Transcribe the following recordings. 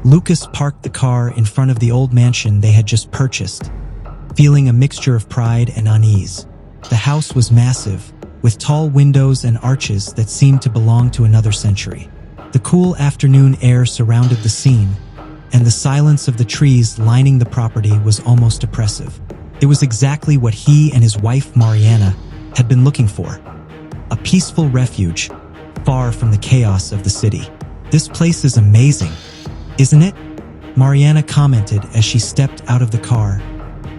Lucas parked the car in front of the old mansion they had just purchased, feeling a mixture of pride and unease. The house was massive, with tall windows and arches that seemed to belong to another century. The cool afternoon air surrounded the scene, and the silence of the trees lining the property was almost oppressive. It was exactly what he and his wife Mariana had been looking for. A peaceful refuge, far from the chaos of the city. "This place is amazing, isn't it?" Mariana commented as she stepped out of the car,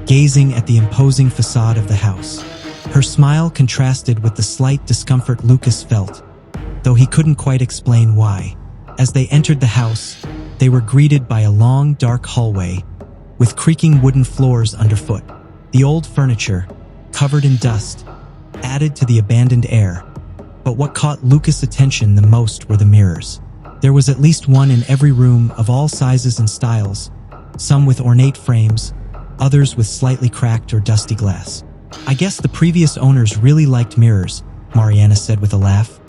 gazing at the imposing facade of the house. Her smile contrasted with the slight discomfort Lucas felt, though he couldn't quite explain why. As they entered the house, they were greeted by a long, dark hallway with creaking wooden floors underfoot. The old furniture, covered in dust, added to the abandoned air. But what caught Lucas' attention the most were the mirrors. There was at least one in every room of all sizes and styles, some with ornate frames, others with slightly cracked or dusty glass. "I guess the previous owners really liked mirrors," Mariana said with a laugh,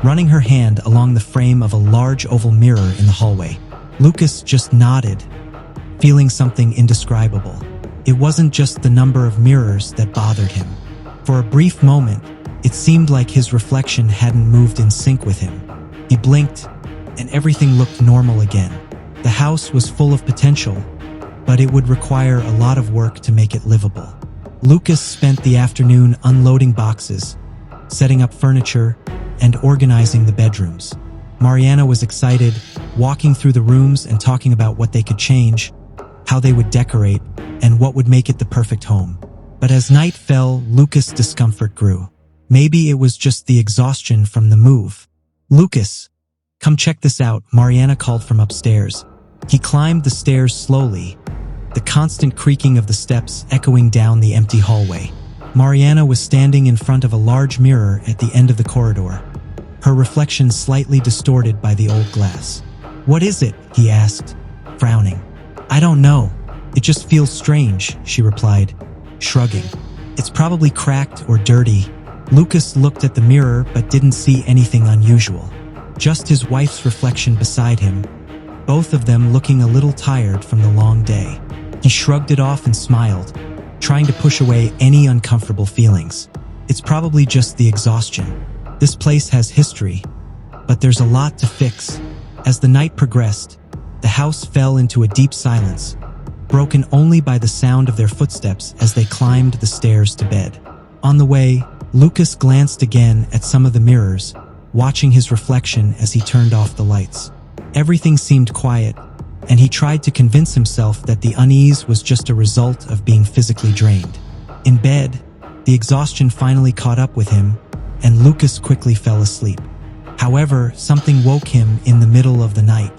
running her hand along the frame of a large oval mirror in the hallway. Lucas just nodded, feeling something indescribable. It wasn't just the number of mirrors that bothered him. For a brief moment, it seemed like his reflection hadn't moved in sync with him. He blinked, and everything looked normal again. The house was full of potential, but it would require a lot of work to make it livable. Lucas spent the afternoon unloading boxes, setting up furniture, and organizing the bedrooms. Mariana was excited, walking through the rooms and talking about what they could change, how they would decorate, and what would make it the perfect home. But as night fell, Lucas' discomfort grew. Maybe it was just the exhaustion from the move. "Lucas, come check this out," Mariana called from upstairs. He climbed the stairs slowly, the constant creaking of the steps echoing down the empty hallway. Mariana was standing in front of a large mirror at the end of the corridor, her reflection slightly distorted by the old glass. "What is it?" he asked, frowning. "I don't know. It just feels strange," she replied, shrugging. "It's probably cracked or dirty." Lucas looked at the mirror but didn't see anything unusual. Just his wife's reflection beside him, both of them looking a little tired from the long day. He shrugged it off and smiled, trying to push away any uncomfortable feelings. "It's probably just the exhaustion. This place has history, but there's a lot to fix." As the night progressed, the house fell into a deep silence, broken only by the sound of their footsteps as they climbed the stairs to bed. On the way, Lucas glanced again at some of the mirrors, watching his reflection as he turned off the lights. Everything seemed quiet, and he tried to convince himself that the unease was just a result of being physically drained. In bed, the exhaustion finally caught up with him, and Lucas quickly fell asleep. However, something woke him in the middle of the night.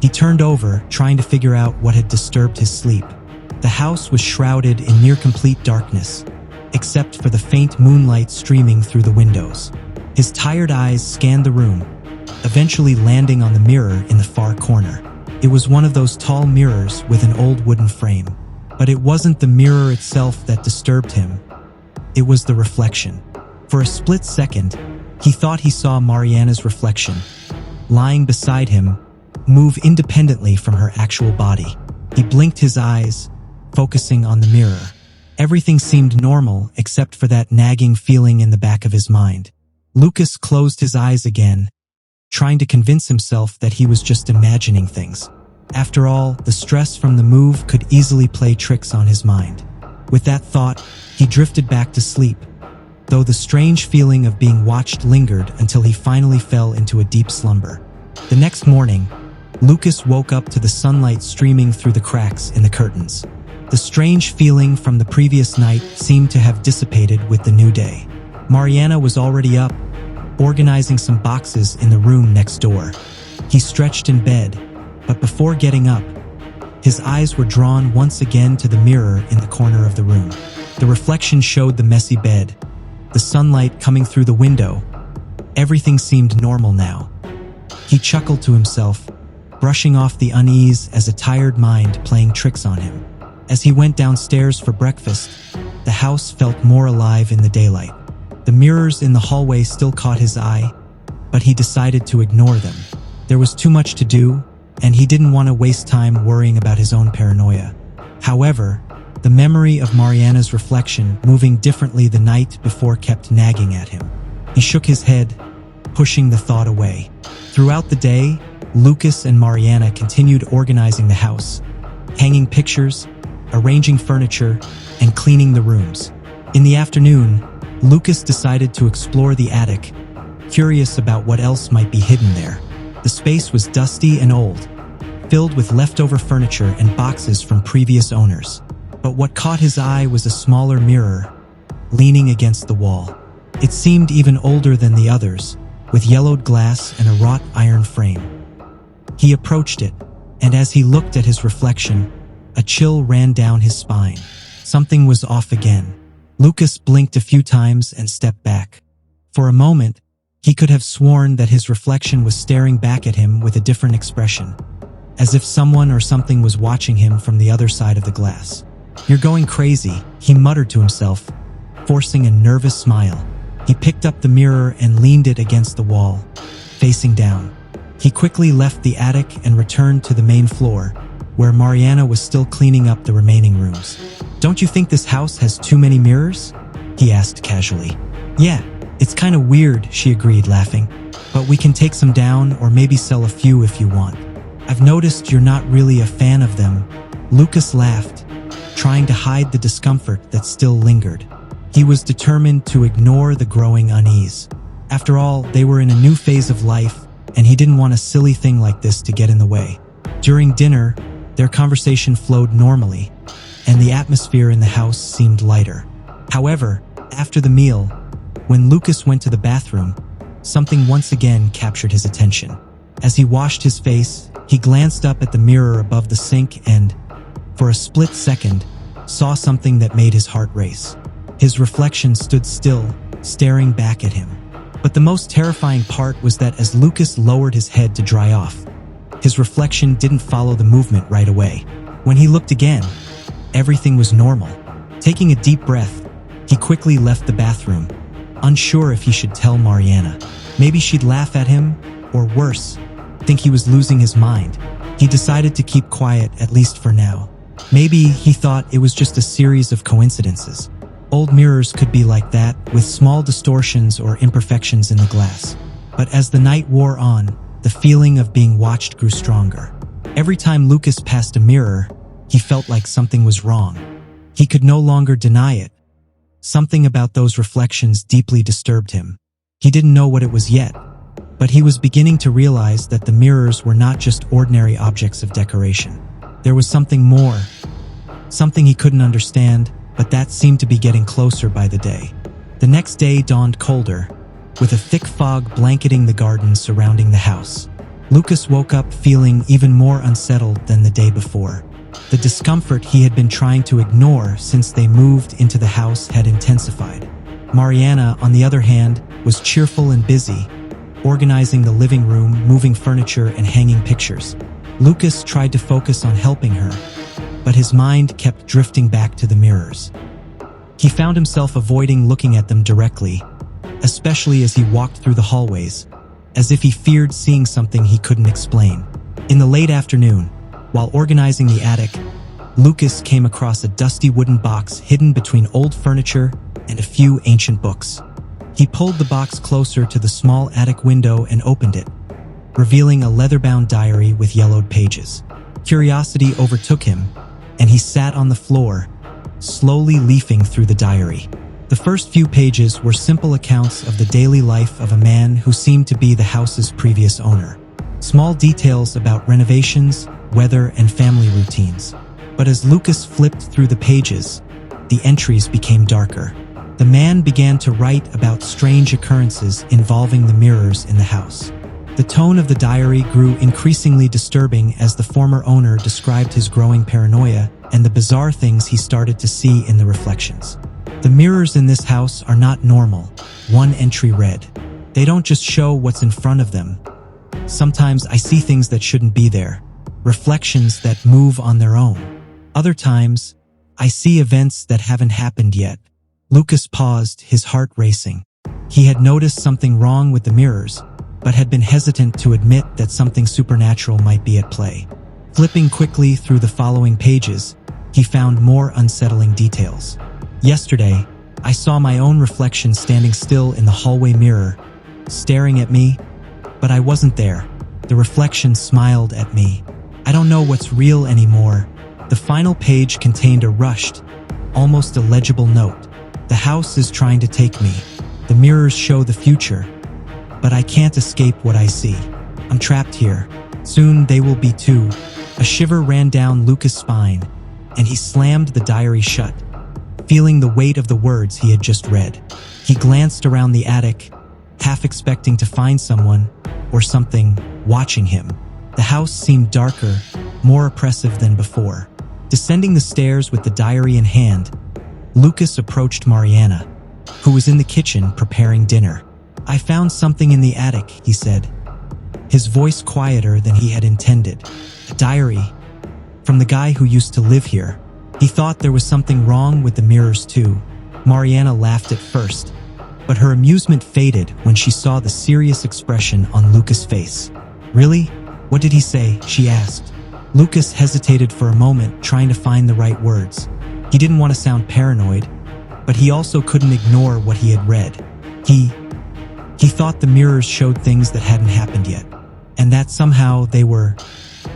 He turned over, trying to figure out what had disturbed his sleep. The house was shrouded in near-complete darkness, except for the faint moonlight streaming through the windows. His tired eyes scanned the room, eventually landing on the mirror in the far corner. It was one of those tall mirrors with an old wooden frame. But it wasn't the mirror itself that disturbed him. It was the reflection. For a split second, he thought he saw Mariana's reflection, lying beside him, move independently from her actual body. He blinked his eyes, focusing on the mirror. Everything seemed normal except for that nagging feeling in the back of his mind. Lucas closed his eyes again, trying to convince himself that he was just imagining things. After all, the stress from the move could easily play tricks on his mind. With that thought, he drifted back to sleep, though the strange feeling of being watched lingered until he finally fell into a deep slumber. The next morning, Lucas woke up to the sunlight streaming through the cracks in the curtains. The strange feeling from the previous night seemed to have dissipated with the new day. Mariana was already up, organizing some boxes in the room next door. He stretched in bed, but before getting up, his eyes were drawn once again to the mirror in the corner of the room. The reflection showed the messy bed, the sunlight coming through the window. Everything seemed normal now. He chuckled to himself, brushing off the unease as a tired mind playing tricks on him. As he went downstairs for breakfast, the house felt more alive in the daylight. The mirrors in the hallway still caught his eye, but he decided to ignore them. There was too much to do, and he didn't want to waste time worrying about his own paranoia. However, the memory of Mariana's reflection moving differently the night before kept nagging at him. He shook his head, pushing the thought away. Throughout the day, Lucas and Mariana continued organizing the house, hanging pictures, arranging furniture, and cleaning the rooms. In the afternoon, Lucas decided to explore the attic, curious about what else might be hidden there. The space was dusty and old, filled with leftover furniture and boxes from previous owners. But what caught his eye was a smaller mirror, leaning against the wall. It seemed even older than the others, with yellowed glass and a wrought iron frame. He approached it, and as he looked at his reflection, a chill ran down his spine. Something was off again. Lucas blinked a few times and stepped back. For a moment, he could have sworn that his reflection was staring back at him with a different expression, as if someone or something was watching him from the other side of the glass. "You're going crazy," he muttered to himself, forcing a nervous smile. He picked up the mirror and leaned it against the wall, facing down. He quickly left the attic and returned to the main floor, where Mariana was still cleaning up the remaining rooms. "Don't you think this house has too many mirrors?" he asked casually. "Yeah, it's kind of weird," she agreed, laughing. "But we can take some down or maybe sell a few if you want. I've noticed you're not really a fan of them." Lucas laughed, trying to hide the discomfort that still lingered. He was determined to ignore the growing unease. After all, they were in a new phase of life, and he didn't want a silly thing like this to get in the way. During dinner, their conversation flowed normally, and the atmosphere in the house seemed lighter. However, after the meal, when Lucas went to the bathroom, something once again captured his attention. As he washed his face, he glanced up at the mirror above the sink and, for a split second, saw something that made his heart race. His reflection stood still, staring back at him. But the most terrifying part was that as Lucas lowered his head to dry off, his reflection didn't follow the movement right away. When he looked again, everything was normal. Taking a deep breath, he quickly left the bathroom, unsure if he should tell Mariana. Maybe she'd laugh at him, or worse, think he was losing his mind. He decided to keep quiet, at least for now. Maybe he thought it was just a series of coincidences. Old mirrors could be like that, with small distortions or imperfections in the glass. But as the night wore on, the feeling of being watched grew stronger. Every time Lucas passed a mirror, he felt like something was wrong. He could no longer deny it. Something about those reflections deeply disturbed him. He didn't know what it was yet, but he was beginning to realize that the mirrors were not just ordinary objects of decoration. There was something more, something he couldn't understand, but that seemed to be getting closer by the day. The next day dawned colder, with a thick fog blanketing the garden surrounding the house. Lucas woke up feeling even more unsettled than the day before. The discomfort he had been trying to ignore since they moved into the house had intensified. Mariana, on the other hand, was cheerful and busy, organizing the living room, moving furniture, and hanging pictures. Lucas tried to focus on helping her, but his mind kept drifting back to the mirrors. He found himself avoiding looking at them directly, especially as he walked through the hallways, as if he feared seeing something he couldn't explain. In the late afternoon, while organizing the attic, Lucas came across a dusty wooden box hidden between old furniture and a few ancient books. He pulled the box closer to the small attic window and opened it, revealing a leather-bound diary with yellowed pages. Curiosity overtook him, and he sat on the floor, slowly leafing through the diary. The first few pages were simple accounts of the daily life of a man who seemed to be the house's previous owner. Small details about renovations, weather, and family routines. But as Lucas flipped through the pages, the entries became darker. The man began to write about strange occurrences involving the mirrors in the house. The tone of the diary grew increasingly disturbing as the former owner described his growing paranoia and the bizarre things he started to see in the reflections. "The mirrors in this house are not normal," one entry read. "They don't just show what's in front of them. Sometimes I see things that shouldn't be there, reflections that move on their own. Other times, I see events that haven't happened yet." Lucas paused, his heart racing. He had noticed something wrong with the mirrors, but had been hesitant to admit that something supernatural might be at play. Flipping quickly through the following pages, he found more unsettling details. Yesterday, I saw my own reflection standing still in the hallway mirror, staring at me, but I wasn't there. The reflection smiled at me. I don't know what's real anymore. The final page contained a rushed, almost illegible note. The house is trying to take me. The mirrors show the future, but I can't escape what I see. I'm trapped here. Soon they will be too. A shiver ran down Lucas' spine, and he slammed the diary shut, feeling the weight of the words he had just read. He glanced around the attic, half expecting to find someone or something watching him. The house seemed darker, more oppressive than before. Descending the stairs with the diary in hand, Lucas approached Mariana, who was in the kitchen preparing dinner. "I found something in the attic," he said, his voice quieter than he had intended. "A diary from the guy who used to live here." He thought there was something wrong with the mirrors too. Mariana laughed at first, but her amusement faded when she saw the serious expression on Lucas' face. "Really? What did he say?" she asked. Lucas hesitated for a moment, trying to find the right words. He didn't want to sound paranoid, but he also couldn't ignore what he had read. He thought the mirrors showed things that hadn't happened yet, and that somehow they were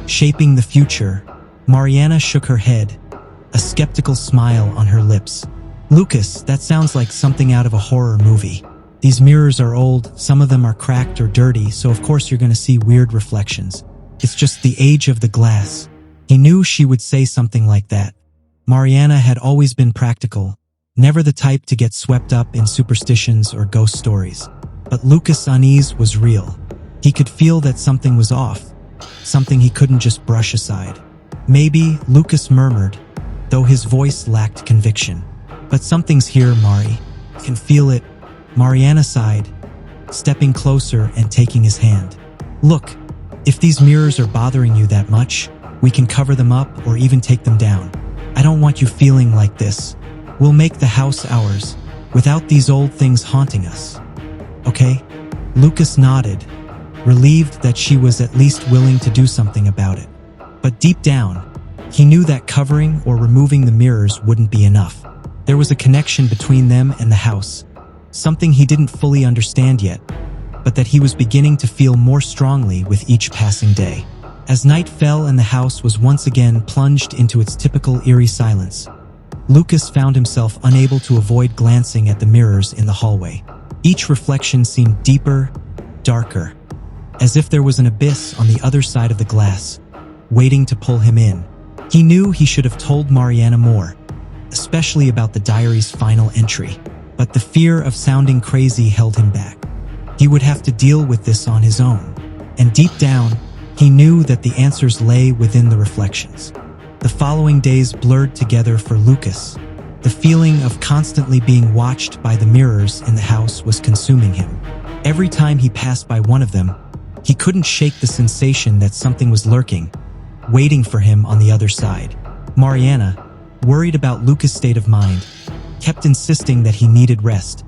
shaping the future. Mariana shook her head, a skeptical smile on her lips. "Lucas, that sounds like something out of a horror movie. These mirrors are old, some of them are cracked or dirty, so of course you're going to see weird reflections. It's just the age of the glass." He knew she would say something like that. Mariana had always been practical, never the type to get swept up in superstitions or ghost stories. But Lucas' unease was real. He could feel that something was off, something he couldn't just brush aside. "Maybe," Lucas murmured, though his voice lacked conviction. "But something's here, Mari. Can feel it." Mariana sighed, stepping closer and taking his hand. "Look, if these mirrors are bothering you that much, we can cover them up or even take them down. I don't want you feeling like this. We'll make the house ours, without these old things haunting us. Okay?" Lucas nodded, relieved that she was at least willing to do something about it. But deep down, he knew that covering or removing the mirrors wouldn't be enough. There was a connection between them and the house, something he didn't fully understand yet, but that he was beginning to feel more strongly with each passing day. As night fell and the house was once again plunged into its typical eerie silence, Lucas found himself unable to avoid glancing at the mirrors in the hallway. Each reflection seemed deeper, darker, as if there was an abyss on the other side of the glass, waiting to pull him in. He knew he should have told Mariana more, especially about the diary's final entry, but the fear of sounding crazy held him back. He would have to deal with this on his own, and deep down, he knew that the answers lay within the reflections. The following days blurred together for Lucas. The feeling of constantly being watched by the mirrors in the house was consuming him. Every time he passed by one of them, he couldn't shake the sensation that something was lurking, waiting for him on the other side. Mariana, worried about Lucas' state of mind, kept insisting that he needed rest,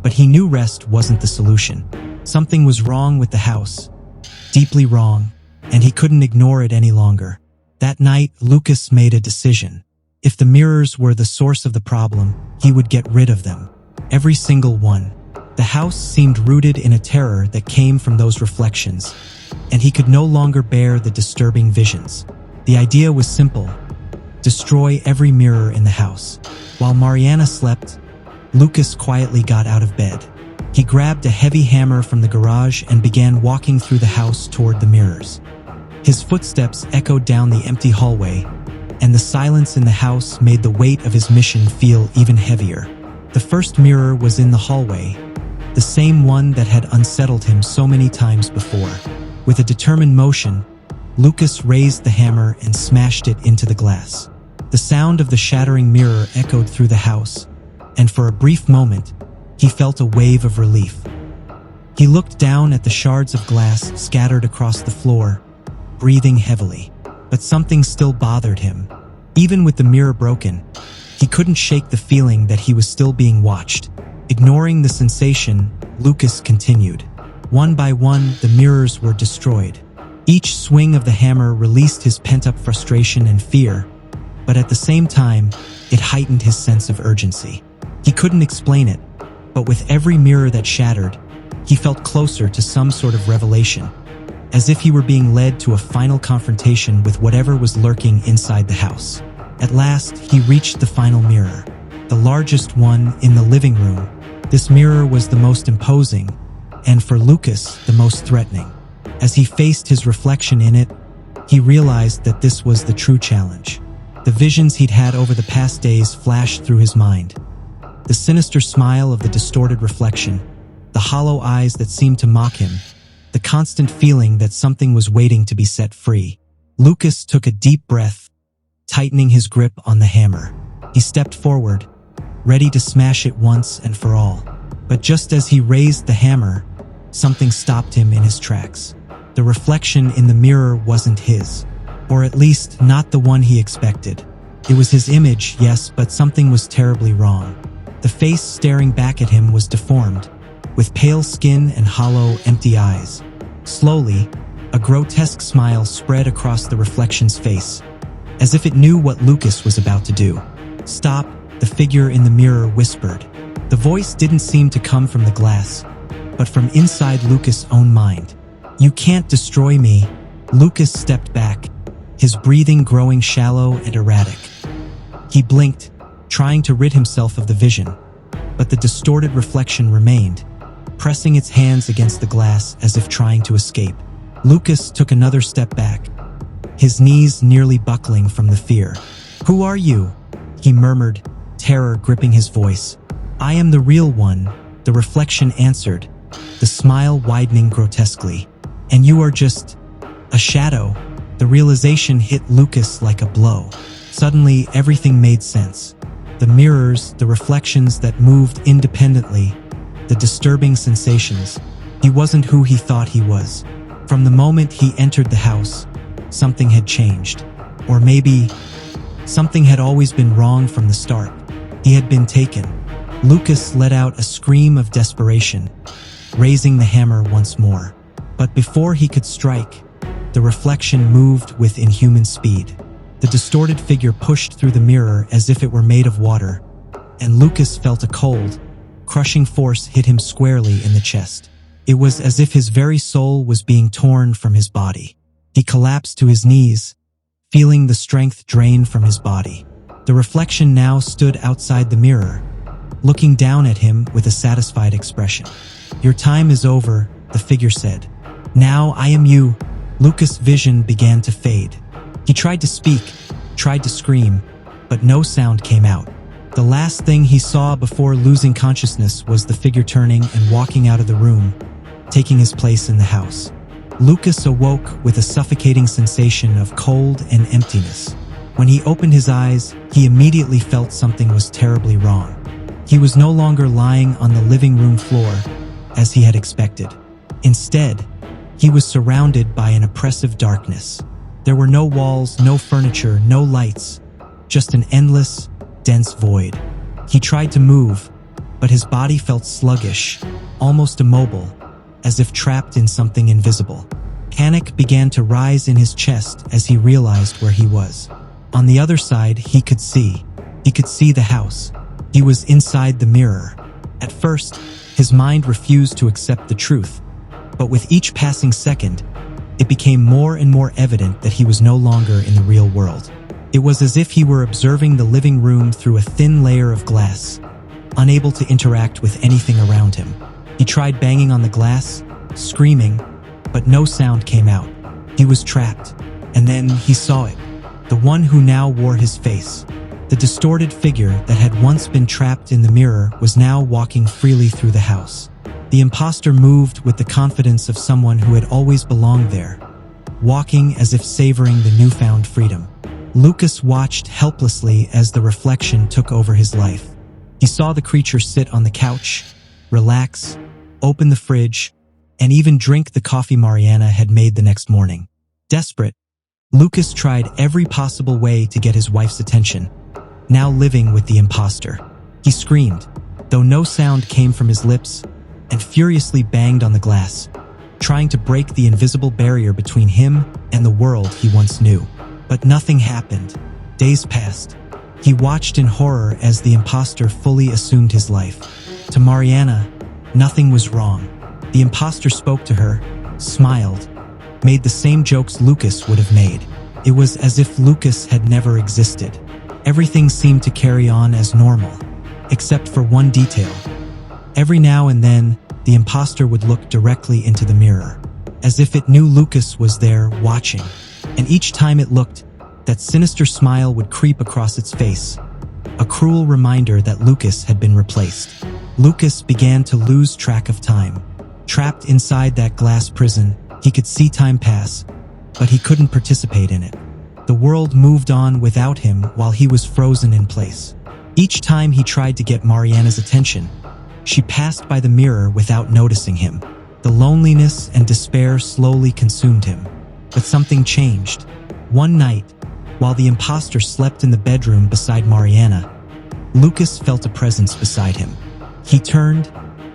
but he knew rest wasn't the solution. Something was wrong with the house, deeply wrong, and he couldn't ignore it any longer. That night, Lucas made a decision. If the mirrors were the source of the problem, he would get rid of them. Every single one. The house seemed rooted in a terror that came from those reflections, and he could no longer bear the disturbing visions. The idea was simple: destroy every mirror in the house. While Mariana slept, Lucas quietly got out of bed. He grabbed a heavy hammer from the garage and began walking through the house toward the mirrors. His footsteps echoed down the empty hallway, and the silence in the house made the weight of his mission feel even heavier. The first mirror was in the hallway, the same one that had unsettled him so many times before. With a determined motion, Lucas raised the hammer and smashed it into the glass. The sound of the shattering mirror echoed through the house, and for a brief moment, he felt a wave of relief. He looked down at the shards of glass scattered across the floor, breathing heavily. But something still bothered him. Even with the mirror broken, he couldn't shake the feeling that he was still being watched. Ignoring the sensation, Lucas continued. One by one, the mirrors were destroyed. Each swing of the hammer released his pent-up frustration and fear, but at the same time, it heightened his sense of urgency. He couldn't explain it, but with every mirror that shattered, he felt closer to some sort of revelation, as if he were being led to a final confrontation with whatever was lurking inside the house. At last, he reached the final mirror, the largest one in the living room. This mirror was the most imposing, and for Lucas, the most threatening. As he faced his reflection in it, he realized that this was the true challenge. The visions he'd had over the past days flashed through his mind. The sinister smile of the distorted reflection, the hollow eyes that seemed to mock him, the constant feeling that something was waiting to be set free. Lucas took a deep breath, tightening his grip on the hammer. He stepped forward, ready to smash it once and for all. But just as he raised the hammer, something stopped him in his tracks. The reflection in the mirror wasn't his, or at least not the one he expected. It was his image, yes, but something was terribly wrong. The face staring back at him was deformed, with pale skin and hollow, empty eyes. Slowly, a grotesque smile spread across the reflection's face, as if it knew what Lucas was about to do. "Stop," the figure in the mirror whispered. The voice didn't seem to come from the glass, but from inside Lucas' own mind. "You can't destroy me." Lucas stepped back, his breathing growing shallow and erratic. He blinked, trying to rid himself of the vision, but the distorted reflection remained, pressing its hands against the glass as if trying to escape. Lucas took another step back, his knees nearly buckling from the fear. "Who are you?" he murmured, terror gripping his voice. "I am the real one," the reflection answered, the smile widening grotesquely. "And you are just a shadow." The realization hit Lucas like a blow. Suddenly, everything made sense. The mirrors, the reflections that moved independently, the disturbing sensations. He wasn't who he thought he was. From the moment he entered the house, something had changed. Or maybe something had always been wrong from the start. He had been taken. Lucas let out a scream of desperation, raising the hammer once more. But before he could strike, the reflection moved with inhuman speed. The distorted figure pushed through the mirror as if it were made of water, and Lucas felt a cold, crushing force hit him squarely in the chest. It was as if his very soul was being torn from his body. He collapsed to his knees, feeling the strength drain from his body. The reflection now stood outside the mirror, looking down at him with a satisfied expression. "Your time is over," the figure said. "Now I am you." Lucas' vision began to fade. He tried to speak, tried to scream, but no sound came out. The last thing he saw before losing consciousness was the figure turning and walking out of the room, taking his place in the house. Lucas awoke with a suffocating sensation of cold and emptiness. When he opened his eyes, he immediately felt something was terribly wrong. He was no longer lying on the living room floor, as he had expected. Instead, he was surrounded by an oppressive darkness. There were no walls, no furniture, no lights, just an endless, dense void. He tried to move, but his body felt sluggish, almost immobile, as if trapped in something invisible. Panic began to rise in his chest as he realized where he was. On the other side, he could see the house. He was inside the mirror. At first, his mind refused to accept the truth, but with each passing second, it became more and more evident that he was no longer in the real world. It was as if he were observing the living room through a thin layer of glass, unable to interact with anything around him. He tried banging on the glass, screaming, but no sound came out. He was trapped, and then he saw it, the one who now wore his face. The distorted figure that had once been trapped in the mirror was now walking freely through the house. The imposter moved with the confidence of someone who had always belonged there, walking as if savoring the newfound freedom. Lucas watched helplessly as the reflection took over his life. He saw the creature sit on the couch, relax, open the fridge, and even drink the coffee Mariana had made the next morning. Desperate, Lucas tried every possible way to get his wife's attention, now living with the imposter. He screamed, though no sound came from his lips, and furiously banged on the glass, trying to break the invisible barrier between him and the world he once knew. But nothing happened. Days passed. He watched in horror as the imposter fully assumed his life. To Mariana, nothing was wrong. The imposter spoke to her, smiled, made the same jokes Lucas would have made. It was as if Lucas had never existed. Everything seemed to carry on as normal, except for one detail. Every now and then, the imposter would look directly into the mirror, as if it knew Lucas was there watching. And each time it looked, that sinister smile would creep across its face, a cruel reminder that Lucas had been replaced. Lucas began to lose track of time. Trapped inside that glass prison, he could see time pass, but he couldn't participate in it. The world moved on without him while he was frozen in place. Each time he tried to get Mariana's attention, she passed by the mirror without noticing him. The loneliness and despair slowly consumed him. But something changed. One night, while the imposter slept in the bedroom beside Mariana, Lucas felt a presence beside him. He turned,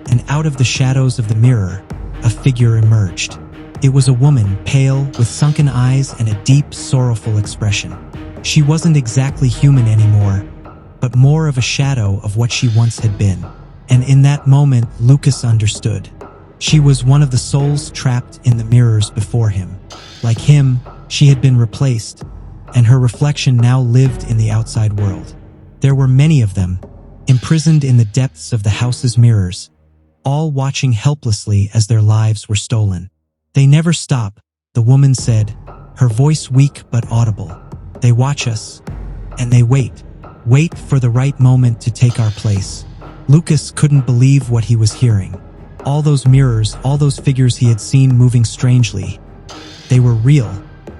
and out of the shadows of the mirror, a figure emerged. It was a woman, pale, with sunken eyes and a deep, sorrowful expression. She wasn't exactly human anymore, but more of a shadow of what she once had been. And in that moment, Lucas understood. She was one of the souls trapped in the mirrors before him. Like him, she had been replaced, and her reflection now lived in the outside world. There were many of them, imprisoned in the depths of the house's mirrors, all watching helplessly as their lives were stolen. "They never stop," the woman said, her voice weak but audible. "They watch us, and they wait for the right moment to take our place." Lucas couldn't believe what he was hearing. All those mirrors, all those figures he had seen moving strangely, they were real.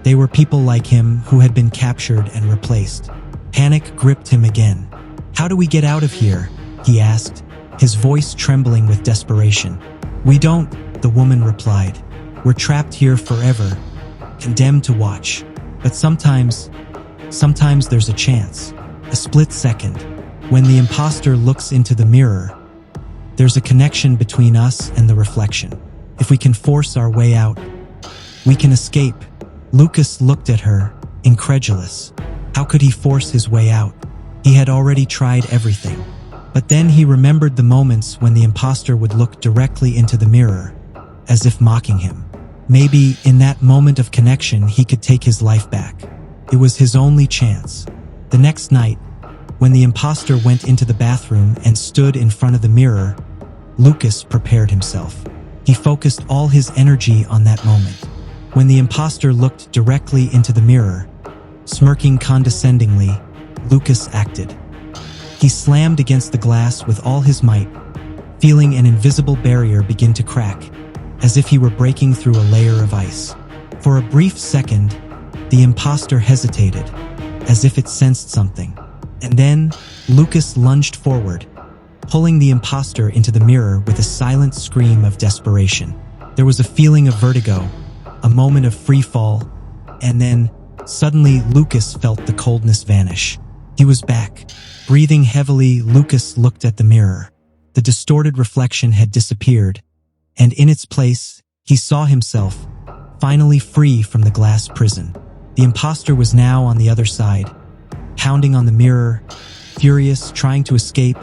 They were people like him who had been captured and replaced. Panic gripped him again. "How do we get out of here?" he asked, his voice trembling with desperation. "We don't," the woman replied. "We're trapped here forever, condemned to watch. But sometimes there's a chance." A split second. When the imposter looks into the mirror, there's a connection between us and the reflection. If we can force our way out, we can escape. Lucas looked at her, incredulous. How could he force his way out? He had already tried everything. But then he remembered the moments when the imposter would look directly into the mirror, as if mocking him. Maybe in that moment of connection he could take his life back. It was his only chance. The next night, when the imposter went into the bathroom and stood in front of the mirror, Lucas prepared himself. He focused all his energy on that moment. When the imposter looked directly into the mirror, smirking condescendingly, Lucas acted. He slammed against the glass with all his might, feeling an invisible barrier begin to crack, as if he were breaking through a layer of ice. For a brief second, the imposter hesitated, as if it sensed something. And then, Lucas lunged forward, pulling the imposter into the mirror with a silent scream of desperation. There was a feeling of vertigo, a moment of free fall, and then, suddenly, Lucas felt the coldness vanish. He was back. Breathing heavily, Lucas looked at the mirror. The distorted reflection had disappeared, and in its place, he saw himself, finally free from the glass prison. The imposter was now on the other side, pounding on the mirror, furious, trying to escape,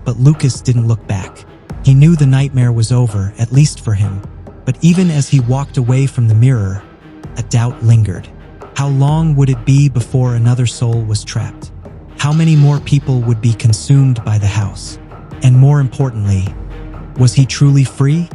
but Lucas didn't look back. He knew the nightmare was over, at least for him. But even as he walked away from the mirror, a doubt lingered. How long would it be before another soul was trapped? How many more people would be consumed by the house? And more importantly, was he truly free?